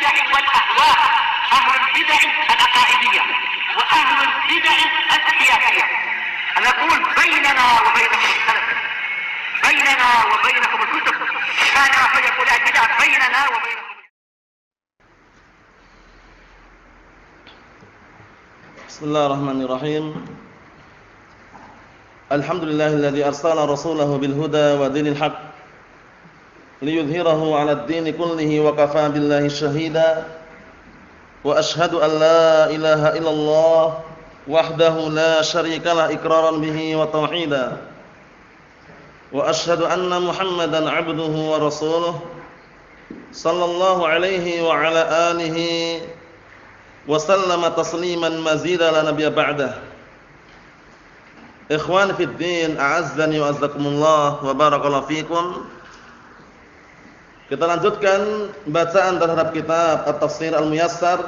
البدع والأهواء، أهل البدع العقائدية وأهل البدع السياسية. نقول بيننا وبينكم السلف، بيننا وبينكم الكتب، كان فيقول البدع بيننا وبينكم. بسم الله الرحمن الرحيم. الحمد لله الذي أرسل رسوله بالهدى ودين الحق ليظهره على الدين كله وكفى بالله شهيدا وأشهد أن لا إله إلا الله وحده لا شريك له إقرارا به وتوحيدا وأشهد أن محمدا عبده ورسوله صلى الله عليه وعلى آله وسلم تسليما مزيدا لا نبي بعده. Ikhwan fi din, a'azzani wa azzakumullah wa barakallahu fikum. Kita lanjutkan bacaan terhadap kitab At-Tafsir Al-Muyassar,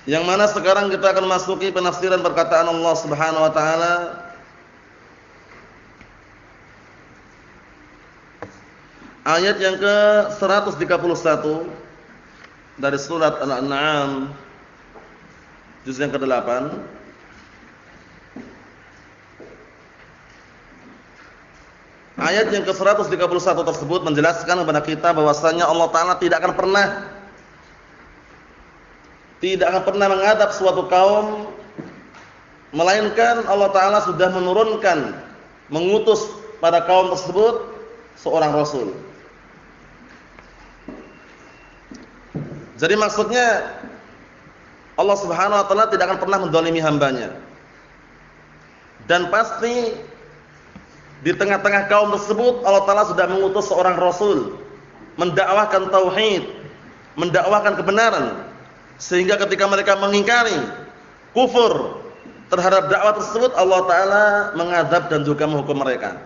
yang mana sekarang kita akan masuki penafsiran perkataan Allah Subhanahu wa taala ayat yang ke-131 dari surat Al-An'am juz yang ke-8. Ayat yang ke-131 tersebut menjelaskan kepada kita bahwasanya Allah Ta'ala tidak akan pernah mengadab suatu kaum, melainkan Allah Ta'ala sudah mengutus pada kaum tersebut seorang Rasul. Jadi maksudnya Allah Subhanahu wa taala tidak akan pernah menzalimi hambanya. Dan pasti di tengah-tengah kaum tersebut Allah Taala sudah mengutus seorang rasul mendakwahkan tauhid, mendakwahkan kebenaran, sehingga ketika mereka mengingkari, kufur terhadap dakwah tersebut, Allah Taala mengadab dan juga menghukum mereka.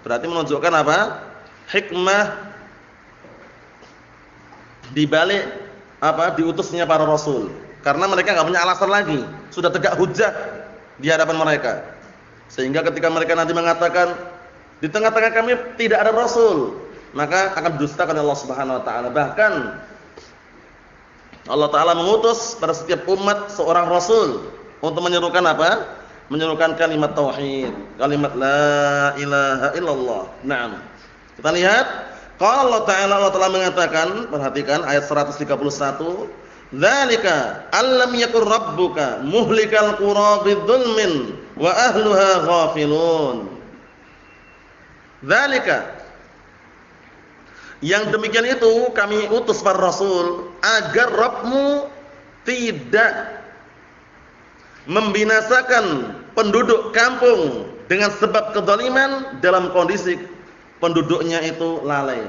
Berarti menunjukkan apa? Hikmah di balik diutusnya para rasul. Karena mereka enggak punya alasan lagi, sudah tegak hujjah di hadapan mereka. Sehingga ketika mereka nanti mengatakan di tengah-tengah kami tidak ada rasul, maka akan didustakan Allah Subhanahu wa taala. Bahkan Allah Taala mengutus pada setiap umat seorang rasul untuk menyerukan apa? Menyerukan kalimat tauhid, kalimat la ilaha illallah. Naam. Kita lihat, qala Allah Taala mengatakan, perhatikan ayat 131, dzalika allam yakur rabbuka muhlikal qura bidzulmin wa ahluha ghafilun. Dzalika, yang demikian itu kami utus para rasul agar Rabbmu tidak membinasakan penduduk kampung dengan sebab kezaliman dalam kondisi penduduknya itu lalai.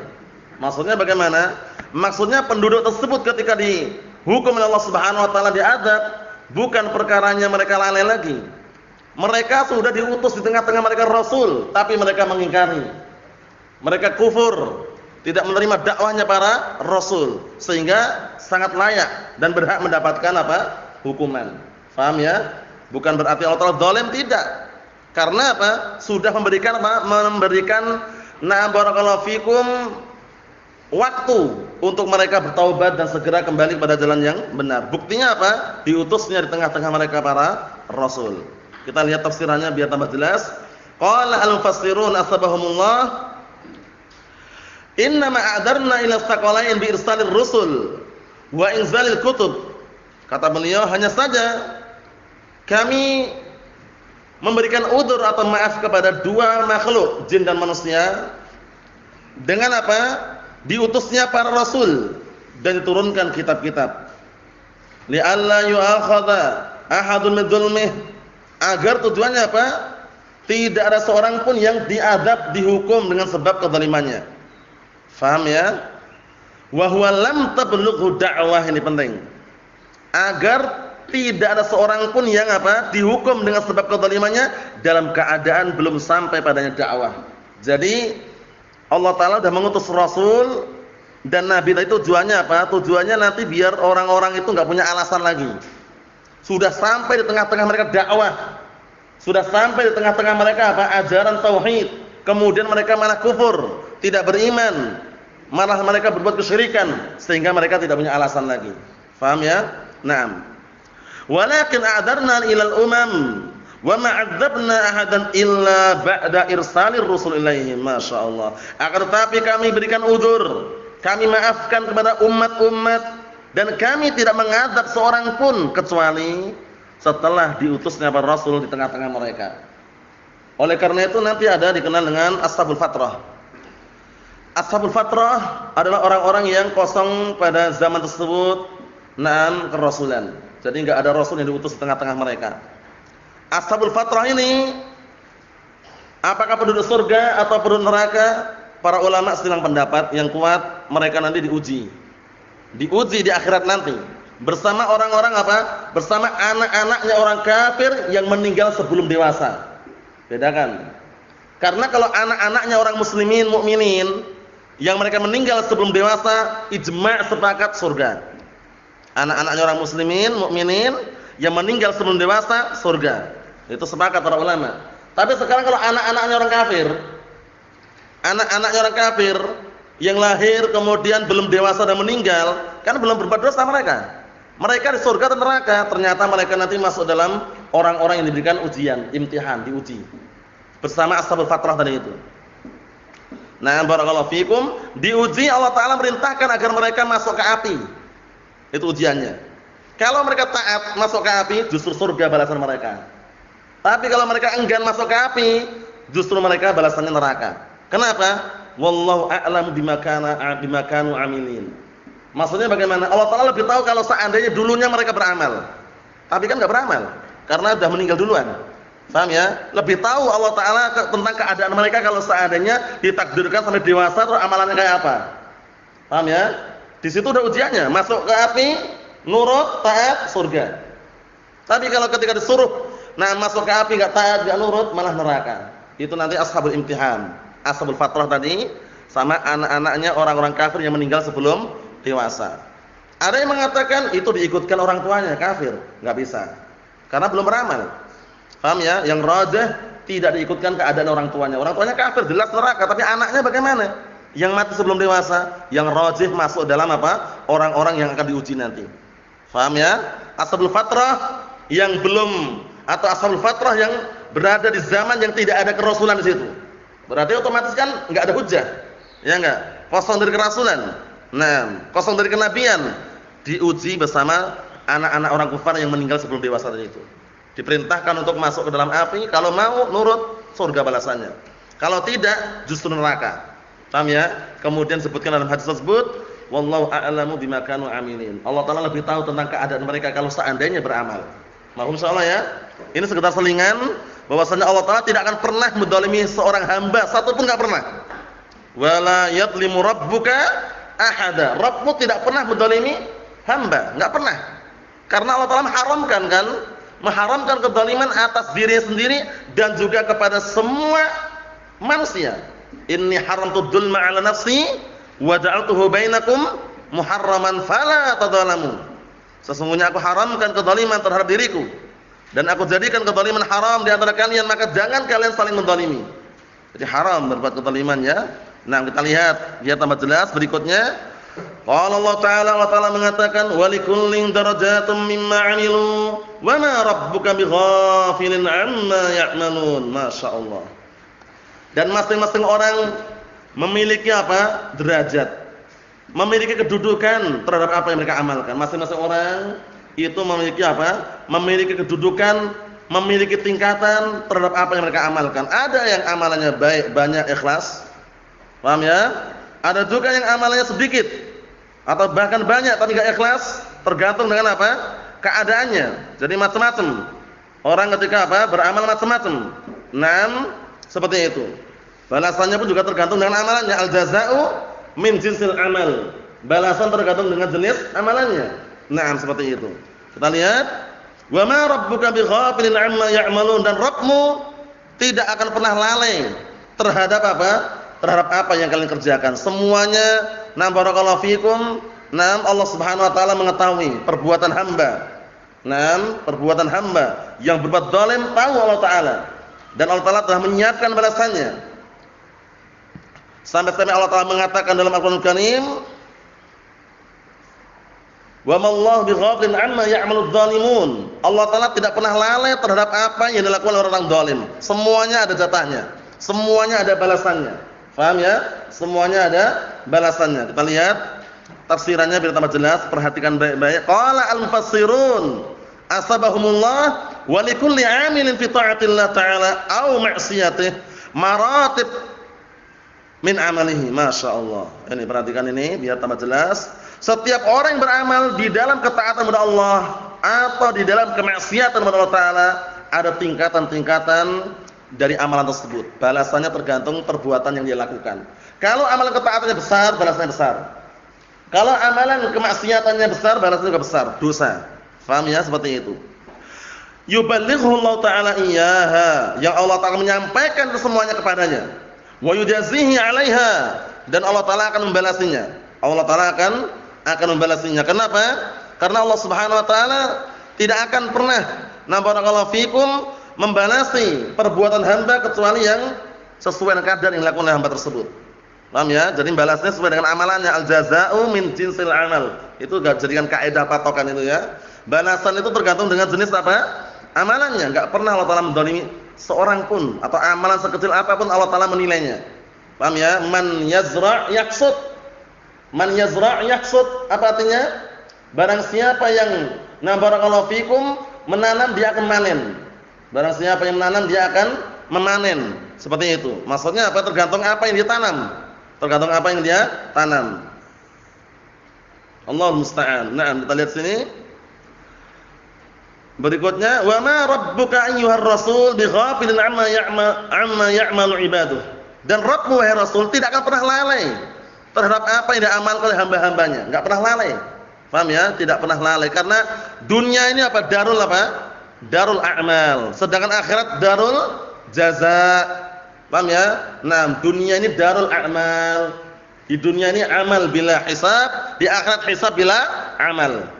Maksudnya bagaimana? Maksudnya penduduk tersebut ketika dihukum oleh Allah Subhanahu wa taala diazab, bukan perkaranya mereka lalai lagi. Mereka sudah diutus di tengah-tengah mereka rasul, tapi mereka mengingkari. Mereka kufur, tidak menerima dakwahnya para rasul, sehingga sangat layak dan berhak mendapatkan apa? Hukuman. Paham ya? Bukan berarti Allah Taala zalim, tidak. Karena apa? Sudah memberikan apa? Memberikan barakallahu fikum waktu untuk mereka bertaubat dan segera kembali pada jalan yang benar. Buktinya apa? Diutusnya di tengah-tengah mereka para rasul. Kita lihat tafsirannya biar tambah jelas. Qala al-mufassirun asbahumullah, inna ma a'darna ila thaqalain bi irsalir rusul wa inzalil kutub. Kata beliau, hanya saja kami memberikan udzur atau maaf kepada dua makhluk, jin dan manusia, dengan apa? Diutusnya para rasul dan diturunkan kitab-kitab. Li'alla yu'akhadha ahadun min dzulmih, agar tujuannya apa? Tidak ada seorang pun yang diadab, dihukum dengan sebab kezalimannya. Faham ya? Wa huwa lam tablughu da'wah, ini penting. Agar tidak ada seorang pun yang apa? Dihukum dengan sebab kezalimannya dalam keadaan belum sampai padanya dakwah. Jadi Allah Ta'ala sudah mengutus rasul dan nabi. Itu tujuannya apa? Tujuannya nanti biar orang-orang itu enggak punya alasan lagi. Sudah sampai di tengah-tengah mereka dakwah, sudah sampai di tengah-tengah mereka apa? Ajaran tauhid. Kemudian mereka malah kufur, tidak beriman, malah mereka berbuat kesyirikan sehingga mereka tidak punya alasan lagi. Paham ya? Naam. Walakin a'darna ilal umam wa ma 'adzabna ahadan illa ba'da irsalir rusul ilaihim. Masyaallah. Akan tetapi kami berikan udzur, kami maafkan kepada umat-umat dan kami tidak mengazab seorang pun kecuali setelah diutusnya para rasul di tengah-tengah mereka. Oleh karena itu nanti ada dikenal dengan ashabul fatrah. Ashabul fatrah adalah orang-orang yang kosong pada zaman tersebut naam kerasulan. Jadi enggak ada rasul yang diutus di tengah-tengah mereka. Ashabul fatrah ini apakah penduduk surga atau penduduk neraka? Para ulama silang pendapat, yang kuat mereka nanti diuji. Diuji di akhirat nanti bersama orang-orang apa? Bersama anak-anaknya orang kafir yang meninggal sebelum dewasa. Bedakan. Karena kalau anak-anaknya orang muslimin, mukminin yang mereka meninggal sebelum dewasa, ijma' sepakat surga. Anak-anaknya orang muslimin, mukminin yang meninggal sebelum dewasa, surga. Itu sepakat para ulama. Tapi sekarang kalau anak-anaknya orang kafir, anak-anaknya orang kafir yang lahir kemudian belum dewasa dan meninggal, kan belum berbuat dosa mereka. Mereka di surga atau neraka, ternyata mereka nanti masuk dalam orang-orang yang diberikan ujian, imtihan, diuji. Bersama ashabul fatrah tadi itu. Nah, barakallahu fikum, diuji Allah Ta'ala merintahkan agar mereka masuk ke api. Itu ujiannya. Kalau mereka taat masuk ke api, justru surga balasan mereka. Tapi kalau mereka enggan masuk ke api, justru mereka balasannya neraka. Kenapa? Wallahu a'lamu bima kanu amilin. Maksudnya bagaimana? Allah Ta'ala lebih tahu kalau seandainya dulunya mereka beramal. Tapi kan enggak beramal karena sudah meninggal duluan. Paham ya? Lebih tahu Allah Ta'ala tentang keadaan mereka kalau seandainya ditakdirkan sampai dewasa terus amalannya kayak apa. Paham ya? Di situ udah ujiannya, masuk ke api, nurut, taat, surga. Tapi kalau ketika disuruh masuk ke api enggak taat, enggak nurut, malah neraka. Itu nanti ashabul imtihan, ashabul fatrah tadi sama anak-anaknya orang-orang kafir yang meninggal sebelum dewasa. Ada yang mengatakan itu diikutkan orang tuanya kafir, enggak bisa. Karena belum beramal. Paham ya? Yang rajih tidak diikutkan keadaan orang tuanya. Orang tuanya kafir jelas neraka, tapi anaknya bagaimana? Yang mati sebelum dewasa, yang rajih masuk dalam apa? Orang-orang yang akan diuji nanti. Paham ya? Ashabul fatrah yang belum atau ashabul fatrah yang berada di zaman yang tidak ada kerasulan di situ. Berarti otomatis kan enggak ada hujjah. Ya enggak? Kosong dari kerasulan. Nah, kosong dari kenabian, diuji bersama anak-anak orang kafir yang meninggal sebelum dewasa tadi itu. Diperintahkan untuk masuk ke dalam api, kalau mau nurut surga balasannya. Kalau tidak justru neraka. Paham ya? Kemudian sebutkan dalam hadis tersebut, wallahu a'lamu bima kanu amilin. Allah Ta'ala lebih tahu tentang keadaan mereka kalau seandainya beramal. Mahum insyaallah ya. Ini sekedar selingan bahwasanya Allah Ta'ala tidak akan pernah menzalimi seorang hamba, satu pun enggak pernah. Wala yadlimu rabbuka ahada. Rabbmu tidak pernah menzalimi hamba, enggak pernah. Karena Allah Ta'ala mengharamkan kezaliman atas dirinya sendiri dan juga kepada semua manusia. Inni haramtu dzulma 'ala nafsi wa ja'altuhu bainakum muharraman fala tadzalamu. Sesungguhnya aku haramkan kezaliman terhadap diriku dan aku jadikan kezaliman haram di antara kalian, maka jangan kalian saling menzalimi. Jadi haram berbuat kezaliman ya. Nah, kita lihat dia tambah jelas berikutnya. Qala Allah Ta'ala mengatakan walikullin darajatun mimma 'amilu wa ma rabbuka bighafilin 'amma ya'malun. Masyaallah. Dan masing-masing orang memiliki apa? Derajat. Memiliki kedudukan terhadap apa yang mereka amalkan. Masing-masing orang itu memiliki apa? Memiliki kedudukan, memiliki tingkatan terhadap apa yang mereka amalkan. Ada yang amalannya baik, banyak, ikhlas. Paham ya? Ada juga yang amalannya sedikit atau bahkan banyak tapi enggak ikhlas, tergantung dengan apa? Keadaannya. Jadi macam-macam. Orang ketika apa? Beramal macam-macam. Seperti itu. Balasannya pun juga tergantung dengan amalannya. Al-jaza'u min jinsil amal. Balasan tergantung dengan jenis amalannya. Seperti itu. Kita lihat, wa ma rabbuka bighafilin 'amma ya'malun, dan Rabbmu tidak akan pernah lalai terhadap apa? Terhadap apa yang kalian kerjakan. Semuanya, barakallahu fikum. Allah Subhanahu wa taala mengetahui perbuatan hamba. Perbuatan hamba yang berbuat zalim tahu Allah Taala. Dan Allah Taala telah menyiapkan balasannya. Sampai-sampai Allah Ta'ala mengatakan dalam Al-Qur'anul Karim, "Wa mallahu bighafilin 'amma ya'maludz zalimun." Allah Ta'ala tidak pernah lalai terhadap apa yang dilakukan oleh orang zalim. Semuanya ada jatahnya, semuanya ada balasannya. Paham ya? Semuanya ada balasannya. Kita lihat tafsirannya biar tambah jelas, perhatikan baik-baik. Qala al-mufassirun asabahumullah wa likulli 'amilin fi ta'atillah ta'ala aw ma'siyatih maratib min amalihi. Masya Allah. Ini perhatikan ini biar tambah jelas. Setiap orang yang beramal di dalam ketaatan kepada Allah atau di dalam kemaksiatan kepada Allah Ta'ala, ada tingkatan-tingkatan dari amalan tersebut. Balasannya tergantung perbuatan yang dia lakukan. Kalau amalan ketaatannya besar, balasannya besar. Kalau amalan kemaksiatannya besar, balasannya juga besar. Dosa. Paham ya? Seperti itu. Yuballighu Allah Ta'ala iyyaha, yang Allah Ta'ala menyampaikan semuanya kepadanya. Wa yujazihi 'alaiha, dan Allah Ta'ala akan membalasinya. Allah Ta'ala akan membalasinya. Kenapa? Karena Allah Subhanahu wa taala tidak akan pernah barakallahu fikum membalasi perbuatan hamba kecuali yang sesuai dengan kadar yang dilakukan oleh hamba tersebut. Paham ya? Jadi balasnya sesuai dengan amalannya. Al-jazaa'u min jinsil amal. Itu jadikan kaidah patokan itu ya. Balasan itu tergantung dengan jenis apa? Amalannya. Enggak pernah Allah Ta'ala mendolimi seorang pun atau amalan sekecil apapun Allah Ta'ala menilainya. Paham ya? Man yazra' yaksud. Man yazra' yaksud. Apa artinya? Barang siapa yang barakallahu fikum menanam, dia akan panen. Barang siapa yang menanam, dia akan memanen. Seperti itu. Maksudnya apa? Tergantung apa yang dia tanam. Tergantung apa yang dia tanam. Allahul musta'an. Nah, kita lihat sini. Berikutnya, wa ma rabbuka ayyuhar rasul bighafilin amma ya'malu ibaduh. Dan Rabbmu wahai Rasul tidak akan pernah lalai terhadap apa yang diamalkan oleh hamba-hambanya. Enggak pernah lalai. Paham ya? Tidak pernah lalai karena dunia ini apa? Darul apa? Darul a'mal. Sedangkan akhirat darul jaza. Paham ya? Nah, dunia ini darul a'mal. Di dunia ini amal bila hisab, di akhirat hisab bila amal.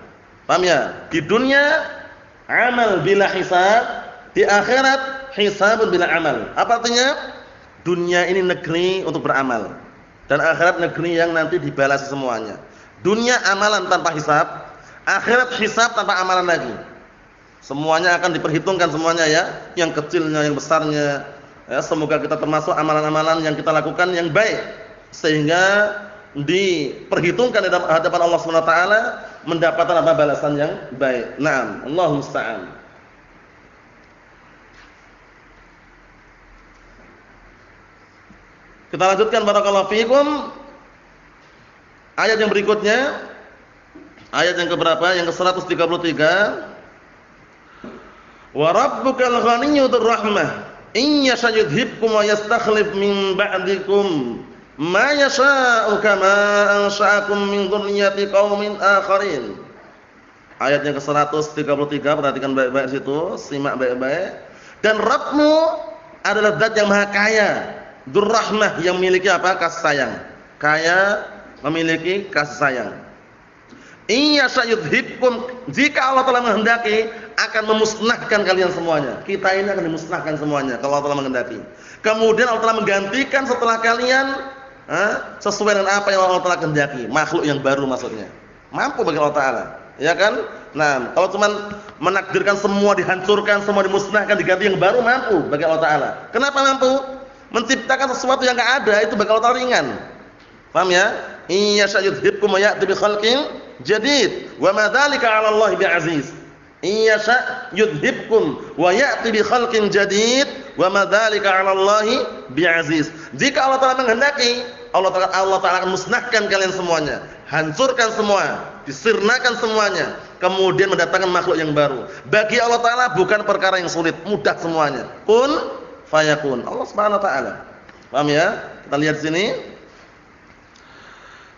Paham ya? Di dunia amal bila hisab, di akhirat hisabun bila amal. Apa artinya? Dunia ini negeri untuk beramal dan akhirat negeri yang nanti dibalas semuanya. Dunia amalan tanpa hisab, akhirat hisab tanpa amalan lagi. Semuanya akan diperhitungkan semuanya ya, yang kecilnya, yang besarnya. Ya, semoga kita termasuk amalan-amalan yang kita lakukan yang baik sehingga diperhitungkan di hadapan Allah Subhanahu wa taala mendapatkan apa? Balasan yang baik. Naam, Allahumma musta'an. Kita lanjutkan barakallahu fiikum. Ayat yang berikutnya, ayat yang keberapa? Yang ke-133. Wa rabbukal ghaniyyu dzur rahmah, in yasha yudhibkum wa yastakhlif min ba'dikum ma yasha'u kama ansha'akum min dzurriyyati qaumin akharin. Ayat yang ke-133, perhatikan baik-baik situ, simak baik-baik. Dan Rabbmu adalah zat yang maha kaya, dzur rahmah, yang memiliki apa? Kasih sayang. Kaya, memiliki kasih sayang. Iya sayudhibkum, jika Allah telah menghendaki akan memusnahkan kalian semuanya. Kita ini akan dimusnahkan semuanya kalau Allah telah menghendaki. Kemudian Allah telah menggantikan setelah kalian sesuai dengan apa yang Allah telah kehendaki, makhluk yang baru maksudnya. Mampu bagi Allah Taala, ya kan? Nah, kalau cuma menakdirkan semua dihancurkan, semua dimusnahkan, diganti yang baru, mampu bagi Allah Taala. Kenapa mampu? Menciptakan sesuatu yang enggak ada itu bagi Allah Taala ringan. Paham ya? Iya sayudhibkum wa ya'ti bi khalqin jadid wa ma dzalika 'ala Allah bi'aziz. Iya sayudhibkum wa ya'ti bi khalqin jadid wa ma dzalika 'ala Allah bi'aziz. Jika Allah Taala menghendaki, Allah Taala akan musnahkan kalian semuanya, hancurkan semua, disirnakan semuanya, kemudian mendatangkan makhluk yang baru. Bagi Allah Taala bukan perkara yang sulit, mudah semuanya. Kun fayakun. Allah Subhanahu wa taala. Paham ya? Kita lihat sini.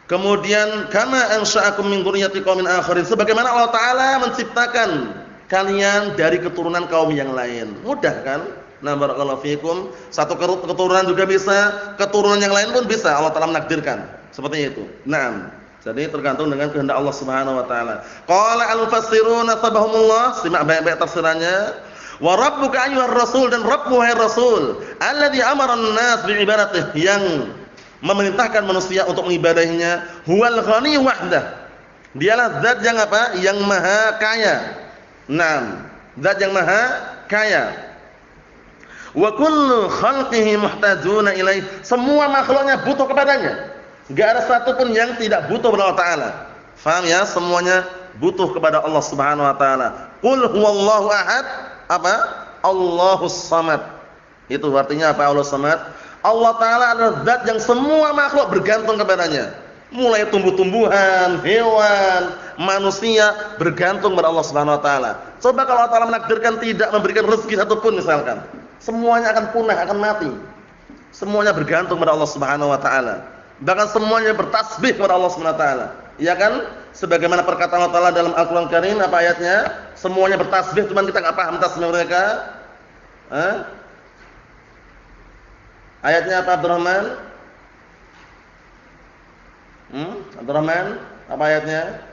Kemudian kama ansha'akum min dzurriyyati qaumin akharin, sebagaimana Allah Taala menciptakan kalian dari keturunan kaum yang lain. Mudah kan? Nah, barakallahu fikum. Satu keturunan juga bisa, keturunan yang lain pun bisa Allah Taala menakdirkan. Seperti itu. Naam. Jadi tergantung dengan kehendak Allah Subhanahu wa taala. Qala al-mufassiruna tabahumullah, simak baik-baik tafsirannya. Wa rabbuka ayyuhar rasul, dan Rabbmu wahai Rasul, alladzi amara an-nas bi ibadatihi, yang memerintahkan manusia untuk mengibadahinya. Huwal ghani wahdah. Dialah zat yang apa? Yang maha kaya. Naam, zat yang maha kaya. Wa kullu khalqihi muhtajuna ilaih. Semua makhluknya butuh kepadanya. Enggak ada satupun yang tidak butuh kepada Allah Taala. Faham ya? Semuanya butuh kepada Allah Subhanahu wa taala. Qul huwallahu ahad. Apa? Allahus samad. Itu artinya apa? Allahus samad. Allah Taala adalah zat yang semua makhluk bergantung kepadanya. Mulai tumbuh-tumbuhan, hewan, manusia bergantung kepada Allah Subhanahu wa taala. Coba kalau Allah Taala menakdirkan tidak memberikan rezeki satupun misalkan, semuanya akan punah, akan mati. Semuanya bergantung kepada Allah Subhanahu wa taala. Bahkan semuanya bertasbih kepada Allah Subhanahu wa taala. Ya kan? Sebagaimana perkataan Allah Taala dalam Al-Qur'an Karim, apa ayatnya? Semuanya bertasbih, cuman kita enggak paham tasbih mereka. Ayatnya apa, Abdurrahman? Abdurrahman, apa ayatnya?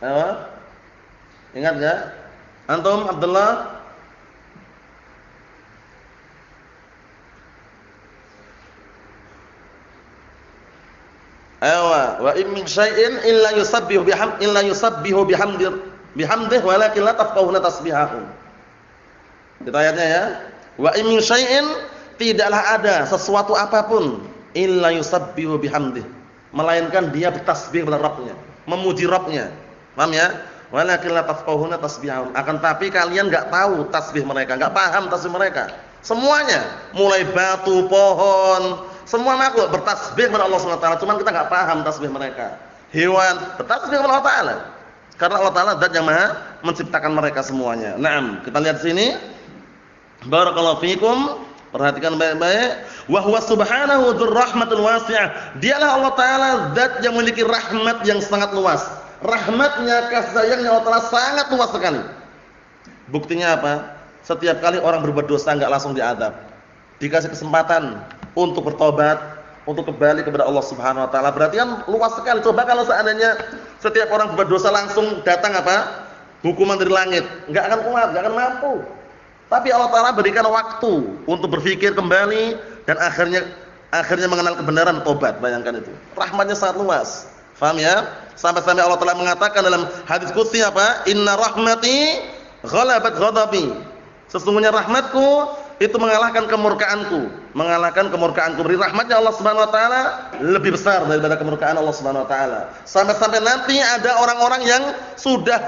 Ayo. Ingat enggak? Antum, Abdullah? Ayo, wa in min syai'in illa yusabbihu bihamdihi walakin la tafqahuna tasbihahum. Itu ayatnya ya. Wa in min syai'in, tidaklah ada sesuatu apapun illa yusabbihu bihamdihi, melainkan dia bertasbih kepada Rabbnya, memuji Rabbnya. Paham ya? Walakin la tafqahuna tasbihahum. Akan tapi kalian enggak tahu tasbih mereka, enggak paham tasbih mereka. Semuanya, mulai batu, pohon, semua makhluk bertasbih kepada Allah Subhanahu wa taala, cuman kita enggak paham tasbih mereka. Hewan bertasbih kepada Allah Taala. Karena Allah Taala zat yang Maha menciptakan mereka semuanya. Naam, kita lihat sini. Barakallahu fikum. Perhatikan baik-baik. Wa huwa subhanahu dzur rahmatul wasi'ah. Dialah Allah Taala zat yang memiliki rahmat yang sangat luas. Rahmatnya, kasih sayangnya Allah Taala sangat luas sekali. Buktinya apa? Setiap kali orang berbuat dosa enggak langsung diazab. Dikasih kesempatan untuk bertobat, untuk kembali kepada Allah Subhanahu wa taala. Berarti kan luas sekali. Coba kalau seandainya setiap orang berbuat dosa langsung datang apa? Hukuman dari langit, enggak akan kuat, enggak akan mampu. Tapi Allah Taala berikan waktu untuk berpikir kembali dan akhirnya mengenal kebenaran, tobat. Bayangkan itu. Rahmatnya sangat luas. Paham ya? Sampai-sampai Allah Taala mengatakan dalam hadis qudsi apa? Inna rahmati ghalabat ghadabi. Sesungguhnya rahmatku itu mengalahkan kemurkaanku, Beri rahmatnya Allah Subhanahu wa taala lebih besar daripada kemurkaan Allah Subhanahu wa taala. Sampai-sampai nanti ada orang-orang yang sudah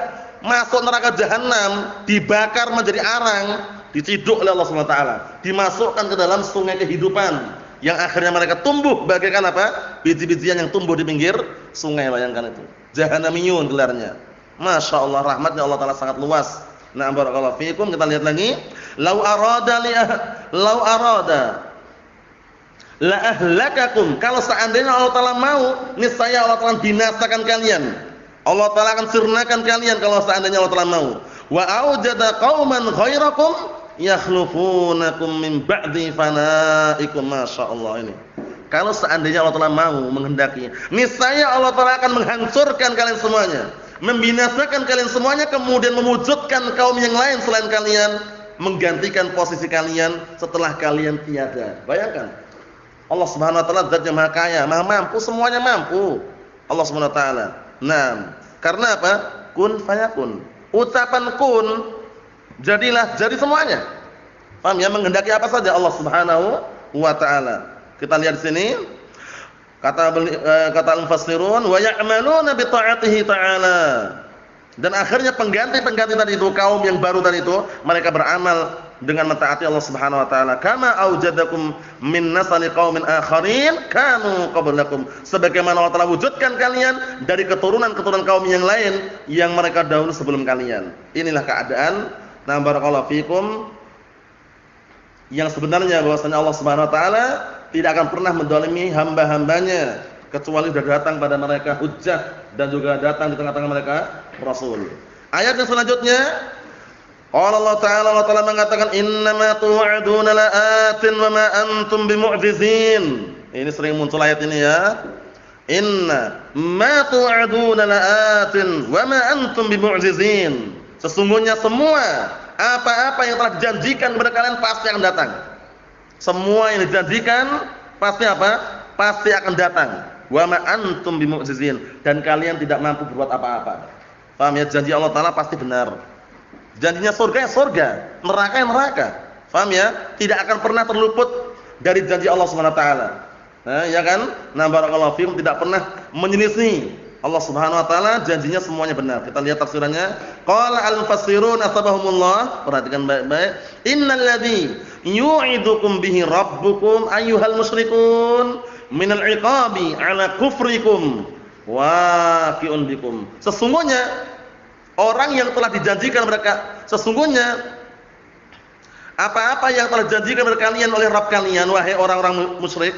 masuk neraka jahanam, dibakar menjadi arang, diciduk oleh Allah Subhanahu wa taala, dimasukkan ke dalam sungai kehidupan yang akhirnya mereka tumbuh bagaikan apa? Biji-bijian yang tumbuh di pinggir sungai. Bayangkan itu. Jahannamiyun gelarnya. Masya Allah, rahmatnya Allah taala sangat luas. Nah, barakallahu fiikum. Kita lihat lagi. Lau arada la ahlakakum. Kalau seandainya Allah Taala mau, niscaya Allah Taala binasakan kalian. Allah Taala akan sirnakan kalian kalau seandainya Allah Taala mau. Wa aujada qauman ghairakum yakhlufunakum min ba'di fanaikum. Masyaallah ini. Kalau seandainya Allah Taala mau menghendaki, niscaya Allah Taala akan menghancurkan kalian semuanya, membinasakan kalian semuanya, kemudian mewujudkan kaum yang lain selain kalian, menggantikan posisi kalian setelah kalian tiada. Bayangkan, Allah Subhanahu wa taala zat yang maha kaya, maha mampu, semuanya mampu. Allah Subhanahu wa taala. Nah, karena apa? Kun fayakun. Ucapan kun, jadilah, jadi semuanya. Paham ya? Menghendaki apa saja Allah Subhanahu wa taala. Kita lihat di sini. Kata al-mufassirun wa ya'maluna bi ta'atihi ta'ala. Dan akhirnya pengganti tadi itu, kaum yang baru tadi itu, mereka beramal dengan mentaati Allah Subhanahu wa taala. Kama aujadakum min nasli qaumin akharin kanu qablakum. Sebagaimana Allah Taala wujudkan kalian dari keturunan kaum yang lain yang mereka dahulu sebelum kalian. Inilah keadaan. Nah, barakallahu fikum. Yang sebenarnya bahwasanya Allah Subhanahu wa taala tidak akan pernah menzalimi hamba-hambanya kecuali sudah datang pada mereka hujjah dan juga datang di tengah-tengah mereka rasul. Ayat yang selanjutnya, Allah Taala mengatakan innama tu'aduna la'atin wa ma antum bimu'jizin. Ini sering muncul ayat ini ya. Inna ma tu'aduna la'atin wa ma antum bimu'jizin. Sesungguhnya semua apa-apa yang telah dijanjikan kepada kalian pasti akan datang. Semua yang dijanjikan pasti apa? Pasti akan datang. Wa ma antum bimu'jizin, dan kalian tidak mampu berbuat apa-apa. Paham ya? Janji Allah Taala pasti benar. Janjinya surga ya surga, neraka ya neraka. Paham ya? Tidak akan pernah terluput dari janji Allah Subhanahu wa taala. Nah, ya kan? Nah, barakallahu fikum, tidak pernah menyelisih Allah Subhanahu wa taala, janjinya semuanya benar. Kita lihat tafsirannya. Qala al-mufassirun asbahumullah, perhatikan baik-baik. Innal ladzi yu'idukum bihi rabbukum ayyuhal musyrikun minal iqabi ala kufrikum waqi'un bikum. Sesungguhnya orang yang telah dijanjikan mereka, sesungguhnya apa-apa yang telah dijanjikan kepada kalian oleh Rabb kalian, wahai orang-orang musyrik,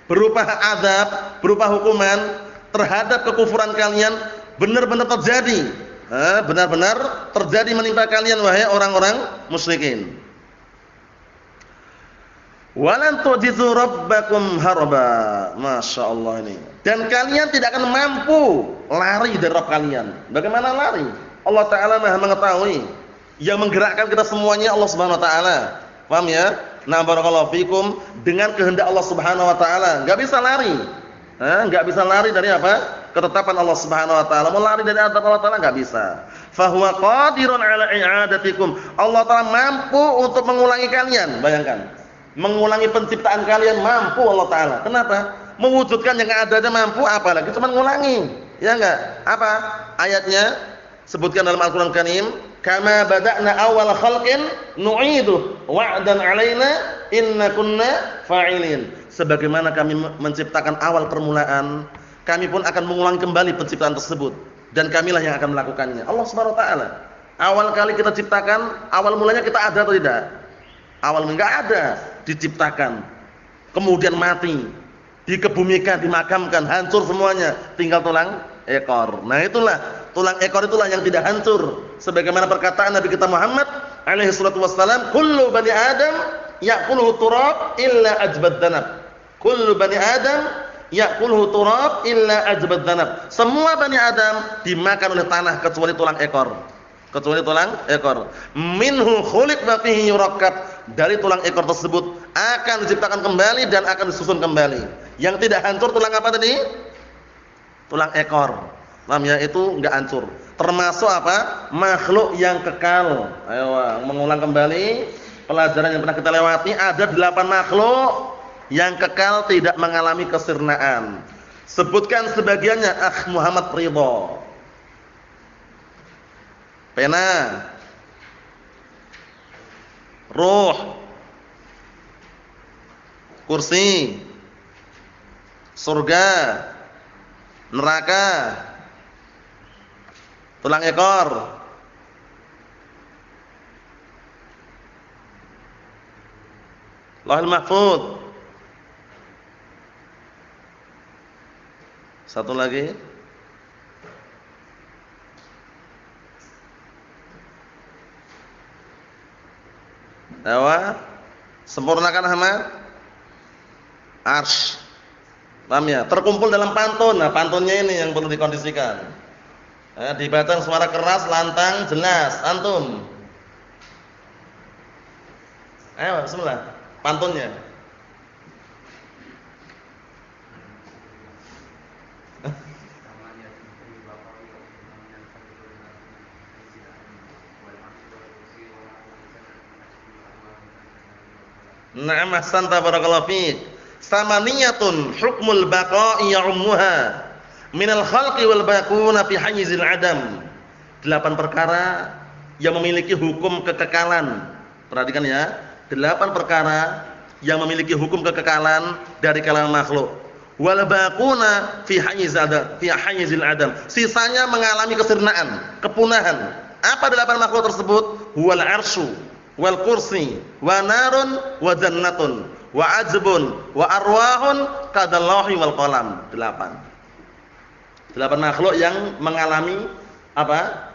berupa azab, berupa hukuman terhadap kekufuran kalian, benar-benar terjadi. Benar-benar terjadi menimpa kalian, wahai orang-orang musyrikin. Walan tu'jizu rabbakum harba. Masya Allah ini. Dan kalian tidak akan mampu lari dari Rabb kalian. Bagaimana lari? Allah Ta'ala Maha mengetahui. Yang menggerakkan kita semuanya Allah Subhanahu wa taala. Paham ya? Nah, barakallahu fikum, dengan kehendak Allah Subhanahu wa taala, enggak bisa lari. Enggak bisa lari dari apa? Ketetapan Allah Subhanahu wa taala. Mau lari dari azab Allah Taala enggak bisa. Fa huwa qadirun ala i'adatikum. Allah Taala mampu untuk mengulangi kalian. Bayangkan. Mengulangi penciptaan kalian mampu Allah Taala. Kenapa? Mewujudkan yang ada aja mampu, apalagi cuma ngulangi. Ya enggak? Apa? Ayatnya sebutkan dalam Al-Qur'an Karim, kama bada'na awal khalqin nu'iduh wa'dan 'alaina inna kunna fa'ilin. Sebagaimana kami menciptakan awal permulaan, kami pun akan mengulangi kembali penciptaan tersebut, dan kamilah yang akan melakukannya. Allah Subhanahu wa taala. Awal kali kita ciptakan, awal mulanya kita ada atau tidak? Awal enggak ada, diciptakan. Kemudian mati, dikebumikan, dimakamkan, hancur semuanya, tinggal tulang ekor. Nah, itulah tulang ekor itulah yang tidak hancur. Sebagaimana perkataan Nabi kita Muhammad alaihi salatu wassalam, kullu bani Adam ya'kuluhu turab illa ajbad dhanab. Kullu bani Adam ya'kuluhu turab illa ajbad dhanab. Semua bani Adam dimakan oleh tanah kecuali tulang ekor. Kecuali tulang ekor. Minhu khuliq wa fihi yurakkab. Dari tulang ekor tersebut akan diciptakan kembali dan akan disusun kembali. Yang tidak hancur tulang apa tadi? Tulang ekor. Paham ya? Itu enggak hancur. Termasuk apa? Makhluk yang kekal. Ayo, mengulang kembali pelajaran yang pernah kita lewati. Ada 8 makhluk yang kekal, tidak mengalami kesirnaan. Sebutkan sebagiannya, Akh Muhammad Ridho. Pena, ruh, kursi, surga, neraka, tulang ekor, Lauhul Mahfuz. Satu lagi, sempurnakan Ahmad, Arsy. Paham ya? Terkumpul dalam pantun. Nah, pantunnya ini yang perlu dikondisikan. Dibaca suara keras, lantang, jelas. Antum. Ayo, bismillah. Pantunnya. Na'am, ahsanta, barakallahu fiik. Samaniyatun hukmul baqa'i ya'ummuha minal khalqi wal baquna fi hayzil adam. 8 perkara yang memiliki hukum kekekalan. Perhatikan ya, 8 perkara yang memiliki hukum kekekalan dari kalangan makhluk. Wal baquna fi hayzil adam. Sisanya mengalami kesirnaan, kepunahan. Apa 8 makhluk tersebut? Huwal arsyu wal kursi wa narun wa jannatun wa ajbun wa arwahun kadallahi wal qalam. 8 makhluk yang mengalami apa?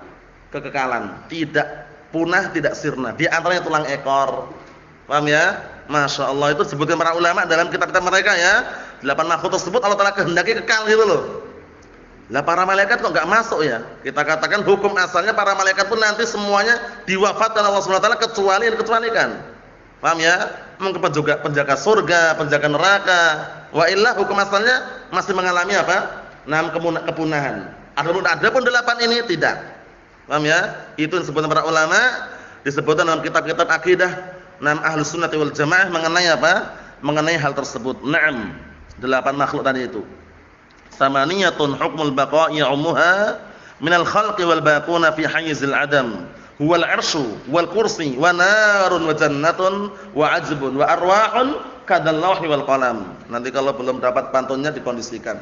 Kekekalan, tidak punah, tidak sirna. Di antaranya tulang ekor. Paham ya? Masya Allah, itu disebutkan para ulama dalam kitab-kitab mereka ya. 8 makhluk tersebut Allah Ta'ala kehendaki kekal gitu loh. Lah para malaikat kok enggak masuk ya? Kita katakan hukum asalnya para malaikat pun nanti semuanya diwafatkan Allah Subhanahu wa taala kecuali yang dikecualikan. Paham ya? Mungkin penjaga surga, penjaga neraka. Wa illa hukum asalnya masih mengalami apa? Kepunahan. Adapun 8 ini tidak. Paham ya? Itu disebutkan para ulama, disebutkan dalam kitab-kitab akidah Ahlus Sunnah wal Jamaah mengenai apa? Mengenai hal tersebut. 8 makhluk tadi itu. Samaniyatun hukmul baqa'i ummuha minal khalqi wal baquna fi hayzil adam. Huwal arsyu wal kursi wa narun wa jannatun wa ajbun wa arwahun kadal lawhi wal qalam. Nanti kalau belum dapat pantunnya dikondisikan.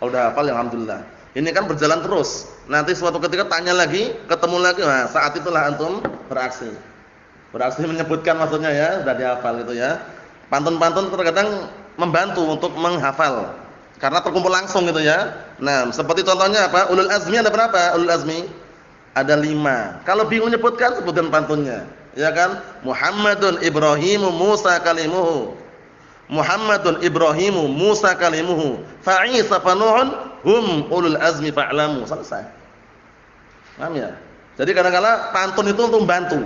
Kalau udah hafal ya alhamdulillah. Ini kan berjalan terus. Nanti suatu ketika tanya lagi, ketemu lagi, nah saat itulah antum beraksi. Beraksi menyebutkan maksudnya ya, sudah dihafal itu ya. Pantun-pantun terkadang membantu untuk menghafal. Karena terkumpul langsung gitu ya. Nah, seperti contohnya apa? Ulul azmi ada berapa? Ulul azmi ada 5. Kalau bingung nyebutkan sebutkan pantunnya. Ya kan? Muhammadun Ibrahimu Musa kalimuhu. Muhammadun Ibrahimu Musa kalimuhu. Fa Isa fa Nuhun hum ulul azmi fa'lamu. Selesai. Paham ya? Jadi kadang-kadang pantun itu untuk membantu.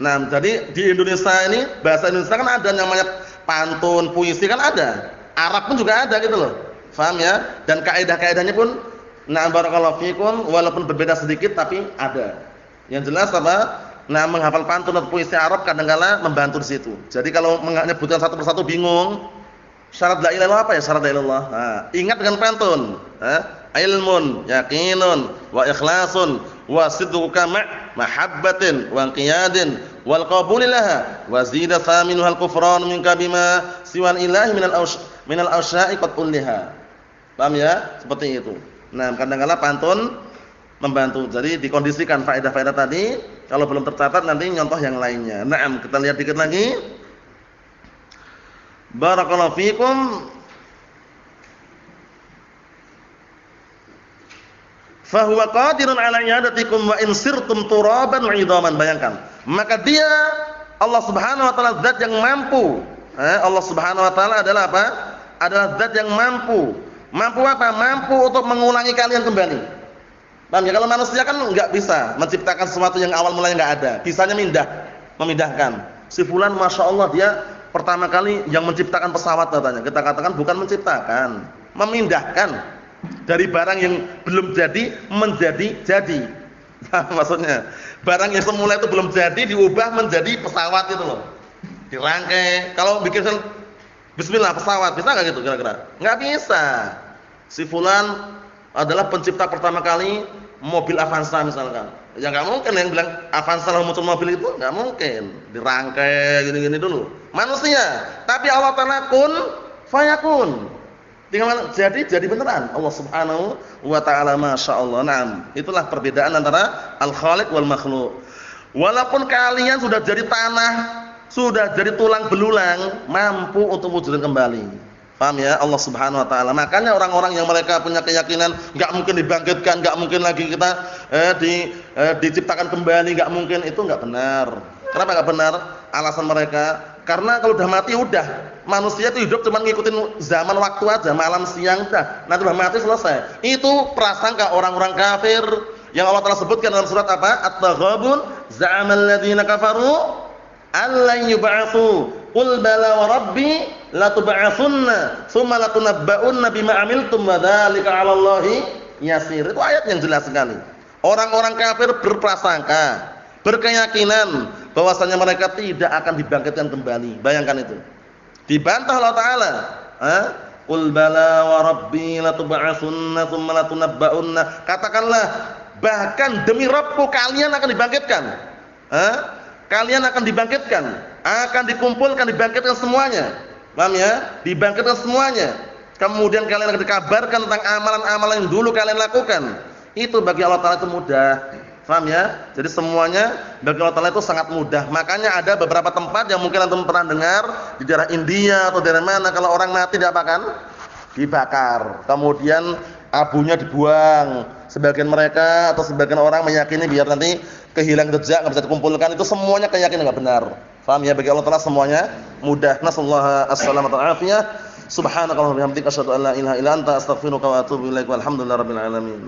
Nah, jadi di Indonesia ini bahasa Indonesia kan ada namanya pantun, puisi kan ada. Arab pun juga ada gitu loh. Paham ya? Dan kaidah-kaidahnya pun barakallahu fikum walaupun berbeda sedikit tapi ada. Yang jelas apa? Menghafal pantun atau puisi Arab kadang-kala membantu di situ. Jadi kalau menyebutkan satu persatu bingung, syarat la ilaha illallah apa ya? Syarat la ilaha illallah. Ingat dengan pantun. Ilmun, yakinun, wa ikhlasun, wa sidquka mahabbatin, wa qiyadin, wal qabulillaha, wa zida thaminuhal kufran minka bima siwal ilahi minal awsya'i qad ulliha. Paham ya? Seperti itu. Nah, kadang-kala pantun membantu. Jadi dikondisikan faedah-faedah tadi, kalau belum tercatat nanti nyontoh yang lainnya. Naam, kita lihat dikit lagi. Barakallahu fikum. Fahuwa qadirun ala i'adatikum wa in sirtum turaban wa idhaman. Bayangkan. Maka dia Allah Subhanahu wa taala zat yang mampu. Allah Subhanahu wa taala adalah apa? Adalah zat yang mampu. Mampu apa? Mampu untuk mengulangi kalian kembali. Paham ya? Kalau manusia kan enggak bisa menciptakan sesuatu yang awal mulanya enggak ada. Bisanya memindahkan. Si fulan masyaallah dia pertama kali yang menciptakan pesawat katanya. Kita katakan bukan menciptakan, memindahkan. Dari barang yang belum jadi menjadi jadi. Nah, maksudnya barang yang semula itu belum jadi diubah menjadi pesawat itu loh. Dirangkai. Kalau bikin bismillah pesawat, bisa enggak gitu kira-kira? Enggak bisa. Si fulan adalah pencipta pertama kali mobil Avanza misalkan. Ya enggak mungkin yang bilang Avanza lah muncul mobil itu, enggak mungkin. Dirangkai gini-gini dulu. Manusia, tapi Allah Ta'ala kun fayakun. Tinggal jadi beneran. Allah Subhanahu wa taala masyaallah. Naam. Itulah perbedaan antara al-khaliq wal makhluk. Walaupun kalian sudah jadi tanah, sudah jadi tulang belulang, mampu untuk wujudkan kembali. Paham ya? Allah Subhanahu wa taala. Makanya orang-orang yang mereka punya keyakinan enggak mungkin dibangkitkan, enggak mungkin lagi kita diciptakan kembali, enggak mungkin, itu enggak benar. Kenapa enggak benar? Alasan mereka karena kalau udah mati udah. Manusia itu hidup cuma ngikutin zaman waktu aja, malam siang dah. Nanti udah mati selesai. Itu prasangka orang-orang kafir yang Allah Taala sebutkan dalam surat apa? At-Taghabun, za'amal ladzina kafaru allan yub'atsu. Qul bala wa rabbi la tub'atsunna, tsumma la tunabba'unna bima 'amiltum wa dzalika 'ala Allahi yasir. Itu ayat yang jelas sekali. Orang-orang kafir berprasangka, berkeyakinan bahwasanya mereka tidak akan dibangkitkan kembali. Bayangkan itu. Dibantah Allah Ta'ala. Qul bala wa rabbi latub'atsunna tsumma latunabba'unna. Katakanlah, bahkan demi Rabbku kalian akan dibangkitkan. Kalian akan dibangkitkan, akan dikumpulkan, dibangkitkan semuanya. Paham ya? Dibangkitkan semuanya. Kemudian kalian akan dikabarkan tentang amalan-amalan yang dulu kalian lakukan. Itu bagi Allah Ta'ala itu mudah. Paham ya? Jadi semuanya bagi Allah Ta'ala itu sangat mudah. Makanya ada beberapa tempat yang mungkin antum pernah dengar di daerah India atau daerah mana, kalau orang mati diapakan? Dibakar. Kemudian abunya dibuang. Sebagian mereka atau sebagian orang meyakini biar nanti kehilang jejak, enggak bisa dikumpulkan. Itu semuanya keyakinan enggak benar. Paham ya? Bagi Allah Ta'ala semuanya mudah. Nasallahu as-salamata wal afiyah. Subhanakallahumma wa bihamdika asyhadu an la ilaha illa anta astaghfiruka wa atubu ilaik. Walhamdulillahirabbil alamin.